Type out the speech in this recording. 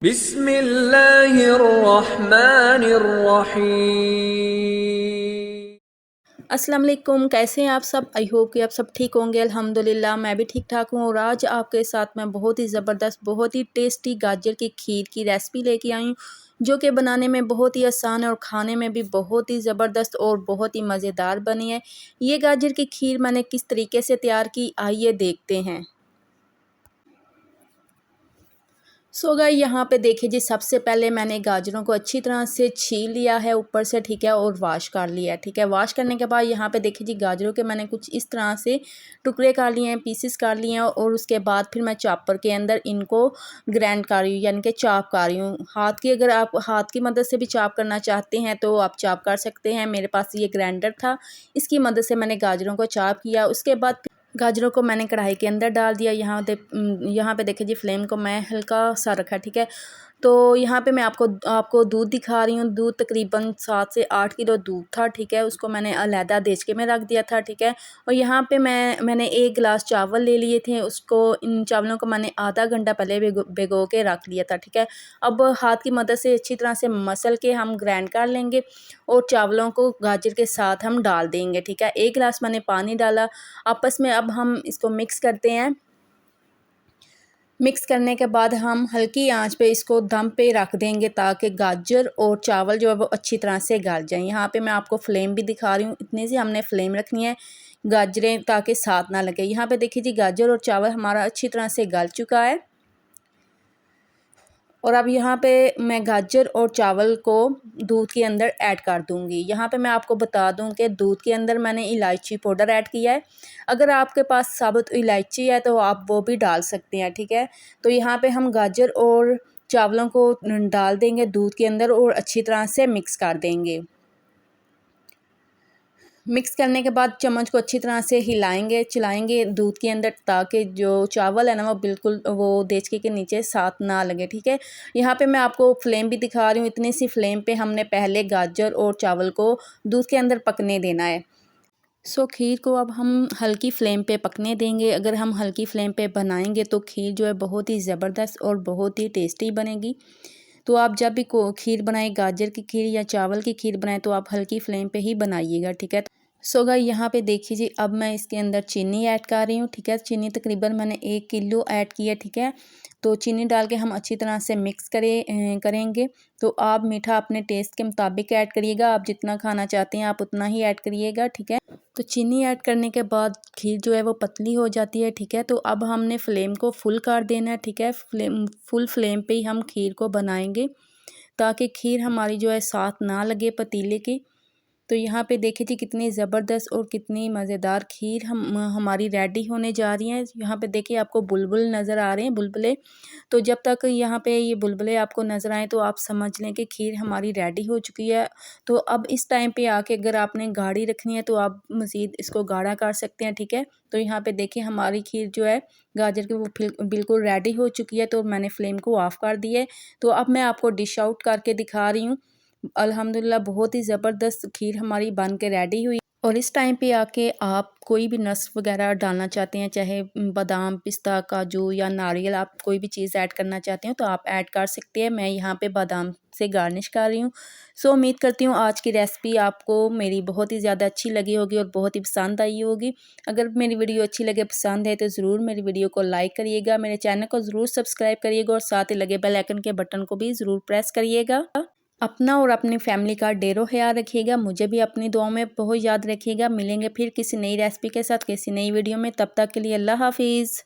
बिस्मिल्लाहिर्रहमानिर्रहीम। अस्सलाम वालेकुम, कैसे हैं आप सब। आई होप कि आप सब ठीक होंगे। अल्हम्दुलिल्लाह मैं भी ठीक ठाक हूँ। और आज आपके साथ मैं बहुत ही ज़बरदस्त, बहुत ही टेस्टी गाजर की खीर की रेसिपी लेके आई हूँ, जो कि बनाने में बहुत ही आसान है और खाने में भी बहुत ही ज़बरदस्त और बहुत ही मज़ेदार बनी है। ये गाजर की खीर मैंने किस तरीके से तैयार की, आइए देखते हैं। सो गाइस, यहाँ पे देखिए जी, सबसे पहले मैंने गाजरों को अच्छी तरह से छील लिया है ऊपर से, ठीक है, और वॉश कर लिया है, ठीक है। वॉश करने के बाद यहाँ पे देखिए जी, गाजरों के मैंने कुछ इस तरह से टुकड़े कर लिए हैं, पीसेस कर लिए हैं। और उसके बाद फिर मैं चॉपर के अंदर इनको ग्राइंड कर रही हूँ, यानी कि चॉप कर रही हूँ। अगर आप हाथ की मदद से भी चॉप करना चाहते हैं तो आप चॉप कर सकते हैं। मेरे पास ये ग्राइंडर था, इसकी मदद से मैंने गाजरों को चॉप किया। उसके बाद गाजरों को मैंने कढ़ाई के अंदर डाल दिया। यहाँ पे देखिए जी, फ्लेम को मैं हल्का सा रखा, ठीक है। तो यहाँ पे मैं आपको दूध दिखा रही हूँ। दूध तकरीबन 7 से 8 किलो दूध था, ठीक है। उसको मैंने अलहदा देचके में रख दिया था, ठीक है। और यहाँ पे मैंने 1 गिलास चावल ले लिए थे। इन चावलों को मैंने आधा घंटा पहले भिगो के रख लिया था, ठीक है। अब हाथ की मदद से अच्छी तरह से मसल के हम ग्राइंड कर लेंगे और चावलों को गाजर के साथ हम डाल देंगे, ठीक है। 1 गिलास मैंने पानी डाला आपस में। अब हम इसको मिक्स करते हैं। मिक्स करने के बाद हम हल्की आंच पे इसको दम पे रख देंगे, ताकि गाजर और चावल जो है वो अच्छी तरह से गल जाएं। यहाँ पे मैं आपको फ्लेम भी दिखा रही हूँ, इतनी सी हमने फ्लेम रखनी है गाजरें ताकि साथ ना लगे। यहाँ पे देखिए जी, गाजर और चावल हमारा अच्छी तरह से गल चुका है। और अब यहाँ पे मैं गाजर और चावल को दूध के अंदर ऐड कर दूँगी। यहाँ पे मैं आपको बता दूँ कि दूध के अंदर मैंने इलायची पाउडर ऐड किया है। अगर आपके पास साबुत इलायची है तो आप वो भी डाल सकते हैं, ठीक है। तो यहाँ पे हम गाजर और चावलों को डाल देंगे दूध के अंदर और अच्छी तरह से मिक्स कर देंगे। मिक्स करने के बाद चम्मच को अच्छी तरह से हिलाएंगे, चलाएंगे दूध के अंदर, ताकि जो चावल है ना वो बिल्कुल वो देचके के नीचे साथ ना लगे, ठीक है। यहाँ पे मैं आपको फ्लेम भी दिखा रही हूँ, इतनी सी फ्लेम पे हमने पहले गाजर और चावल को दूध के अंदर पकने देना है। खीर को अब हम हल्की फ्लेम पे पकने देंगे। अगर हम हल्की फ्लेम पे बनाएंगे तो खीर जो है बहुत ही ज़बरदस्त और बहुत ही टेस्टी बनेगी। तो आप जब भी खीर बनाएं, गाजर की खीर या चावल की खीर बनाएं, तो आप हल्की फ्लेम पे ही बनाइएगा, ठीक है। गाइस, यहाँ पे देखिए जी, अब मैं इसके अंदर चीनी ऐड कर रही हूँ, ठीक है। चीनी तकरीबन मैंने 1 किलो ऐड की है, ठीक है। तो चीनी डाल के हम अच्छी तरह से मिक्स करेंगे। तो आप मीठा अपने टेस्ट के मुताबिक ऐड करिएगा, आप जितना खाना चाहते हैं आप उतना ही ऐड करिएगा, ठीक है। तो चीनी ऐड करने के बाद खीर जो है वो पतली हो जाती है, ठीक है। तो अब हमने फ्लेम को फुल कर देना है, ठीक है। फुल फ्लेम पे ही हम खीर को बनाएंगे, ताकि खीर हमारी जो है साथ ना लगे पतीले की। तो यहाँ पे देखिए जी, कितनी ज़बरदस्त और कितनी मज़ेदार खीर हमारी रेडी होने जा रही है। यहाँ पे देखिए आपको बुलबुल नज़र आ रहे हैं, बुलबुले। तो जब तक यहाँ पे ये बुलबुले आपको नज़र आए तो आप समझ लें कि खीर हमारी रेडी हो चुकी है। तो अब इस टाइम पे आके अगर आपने गाढ़ी रखनी है तो आप मज़ीद इसको गाढ़ा कर सकते हैं, ठीक है। तो यहाँ पे देखिए हमारी खीर जो है गाजर की वो बिल्कुल रेडी हो चुकी है। तो मैंने फ्लेम को ऑफ़ कर दिया है। तो अब मैं आपको डिश आउट करके दिखा रही हूँ। अल्हम्दुलिल्लाह बहुत ही ज़बरदस्त खीर हमारी बन के रेडी हुई। और इस टाइम पे आके आप कोई भी नट्स वगैरह डालना चाहते हैं, चाहे बादाम, पिस्ता, काजू या नारियल, आप कोई भी चीज़ ऐड करना चाहते हो तो आप ऐड कर सकते हैं। मैं यहाँ पे बादाम से गार्निश कर रही हूँ। उम्मीद करती हूँ आज की रेसिपी आपको मेरी बहुत ही ज़्यादा अच्छी लगी होगी और बहुत ही पसंद आई होगी। अगर मेरी वीडियो अच्छी लगे, पसंद है, तो ज़रूर मेरी वीडियो को लाइक करिएगा, मेरे चैनल को ज़रूर सब्सक्राइब करिएगा और साथ ही लगे बेल आइकन के बटन को भी ज़रूर प्रेस करिएगा। अपना और अपनी फैमिली का ढेरों ख्याल रखिएगा। मुझे भी अपनी दुआओं में बहुत याद रखिएगा। मिलेंगे फिर किसी नई रेसिपी के साथ, किसी नई वीडियो में। तब तक के लिए अल्लाह हाफिज़।